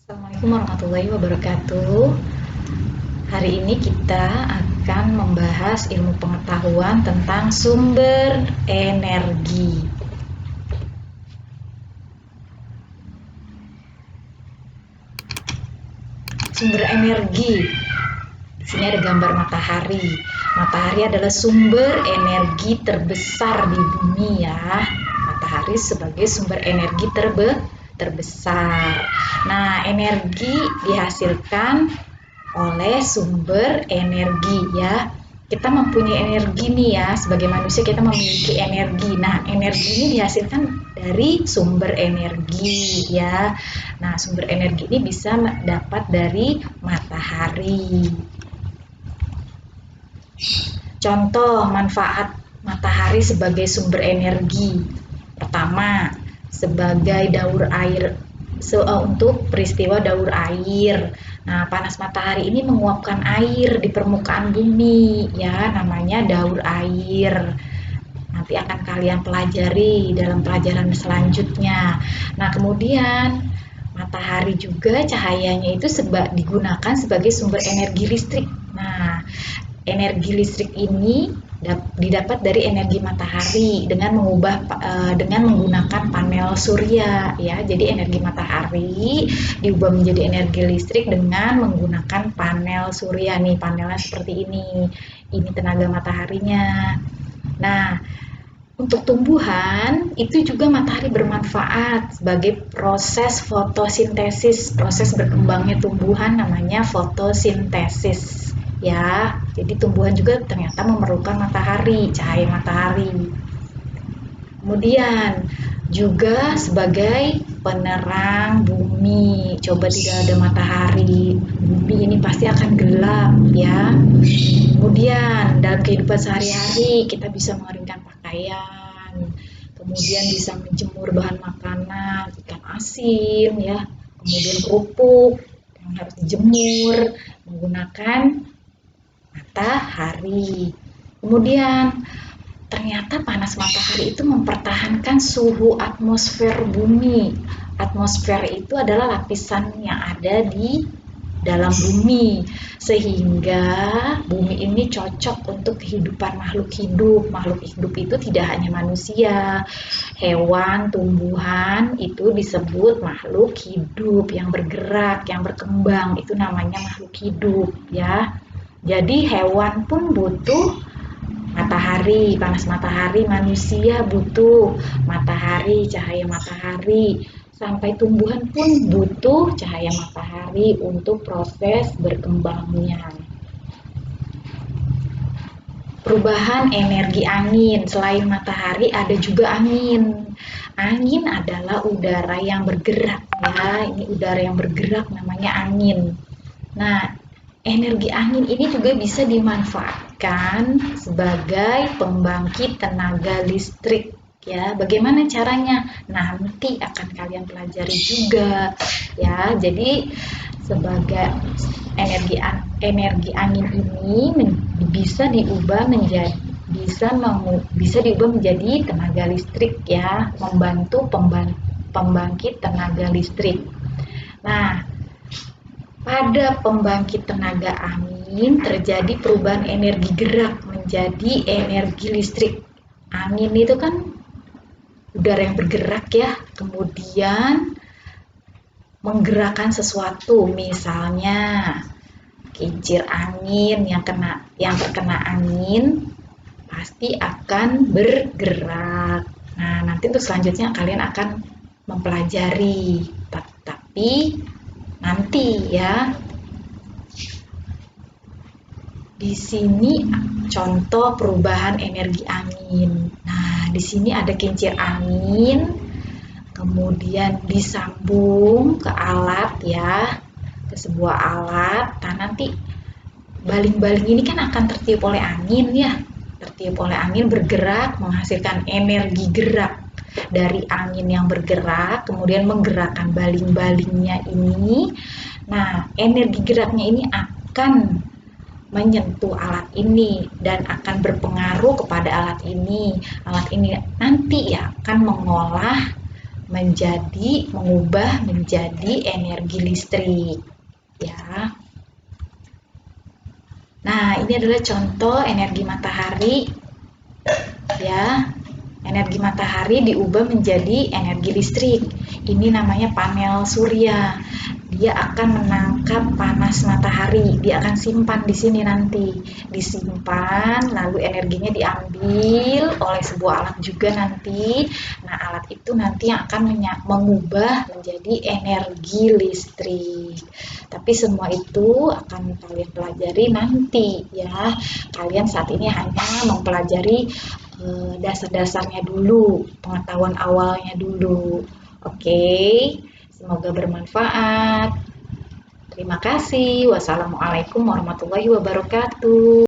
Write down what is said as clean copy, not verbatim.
Assalamualaikum warahmatullahi wabarakatuh. Hari ini kita akan membahas ilmu pengetahuan tentang sumber energi. Sumber energi. Di sini ada gambar matahari. Matahari adalah sumber energi terbesar di bumi ya. Matahari sebagai sumber energi terbesar. Nah, energi dihasilkan oleh sumber energi ya. Kita mempunyai energi nih ya, sebagai manusia kita memiliki energi. Nah, energi ini dihasilkan dari sumber energi ya. Nah, sumber energi ini bisa dapat dari matahari. Contoh manfaat matahari sebagai sumber energi. Pertama, sebagai daur air untuk peristiwa daur air. Nah, panas matahari ini menguapkan air di permukaan bumi ya, namanya daur air. Nanti akan kalian pelajari dalam pelajaran selanjutnya. Nah, kemudian matahari juga cahayanya itu digunakan sebagai sumber energi listrik. Nah, energi listrik ini didapat dari energi matahari dengan menggunakan panel surya ya. Jadi energi matahari diubah menjadi energi listrik dengan menggunakan panel surya nih. Panelnya seperti ini. Ini tenaga mataharinya. Nah, untuk tumbuhan itu juga matahari bermanfaat sebagai proses fotosintesis. Proses berkembangnya tumbuhan namanya fotosintesis ya. Jadi tumbuhan juga ternyata memerlukan matahari, cahaya matahari. Kemudian juga sebagai penerang bumi. Coba tidak ada matahari, bumi ini pasti akan gelap ya. Kemudian dalam kehidupan sehari-hari kita bisa mengeringkan pakaian, kemudian bisa menjemur bahan makanan, ikan asin ya, kemudian kerupuk yang harus dijemur menggunakan matahari. Kemudian ternyata panas matahari itu mempertahankan suhu atmosfer bumi. Atmosfer itu adalah lapisan yang ada di dalam bumi, sehingga bumi ini cocok untuk kehidupan makhluk hidup. Makhluk hidup itu tidak hanya manusia, hewan, tumbuhan itu disebut makhluk hidup yang bergerak, yang berkembang, itu namanya makhluk hidup ya. Jadi hewan pun butuh matahari, panas matahari, manusia butuh matahari, cahaya matahari, sampai tumbuhan pun butuh cahaya matahari untuk proses berkembangnya. Perubahan energi angin, selain matahari ada juga angin. Angin adalah udara yang bergerak ya, ini udara yang bergerak namanya angin. Nah, energi angin ini juga bisa dimanfaatkan sebagai pembangkit tenaga listrik ya. Bagaimana caranya? Nanti akan kalian pelajari juga ya. Jadi sebagai energi angin ini bisa diubah menjadi tenaga listrik ya, membantu pembangkit tenaga listrik. Nah, pada pembangkit tenaga angin terjadi perubahan energi gerak menjadi energi listrik. Angin itu kan udara yang bergerak ya, kemudian menggerakkan sesuatu, misalnya kincir angin yang terkena angin pasti akan bergerak. Nah, nanti untuk selanjutnya kalian akan mempelajari, tapi nanti ya. Di sini contoh perubahan energi angin. Nah, di sini ada kincir angin, kemudian disambung ke alat ya, ke sebuah alat. Nah, nanti baling-baling ini kan akan tertiup oleh angin ya, tertiup oleh angin, bergerak, menghasilkan energi gerak dari angin yang bergerak, kemudian menggerakkan baling-balingnya ini. Nah, energi geraknya ini akan menyentuh alat ini dan akan berpengaruh kepada alat ini. Alat ini nanti ya akan mengolah mengubah menjadi energi listrik, ya. Nah, ini adalah contoh energi matahari, ya. Energi matahari diubah menjadi energi listrik. Ini namanya panel surya. Dia akan menangkap panas matahari. Dia akan simpan di sini nanti. Disimpan, lalu energinya diambil oleh sebuah alat juga nanti. Nah, alat itu nanti yang akan mengubah menjadi energi listrik. Tapi semua itu akan kalian pelajari nanti, ya. Kalian saat ini hanya mempelajari dasar-dasarnya dulu, pengetahuan awalnya dulu. Oke, semoga bermanfaat. Terima kasih. Wassalamualaikum warahmatullahi wabarakatuh.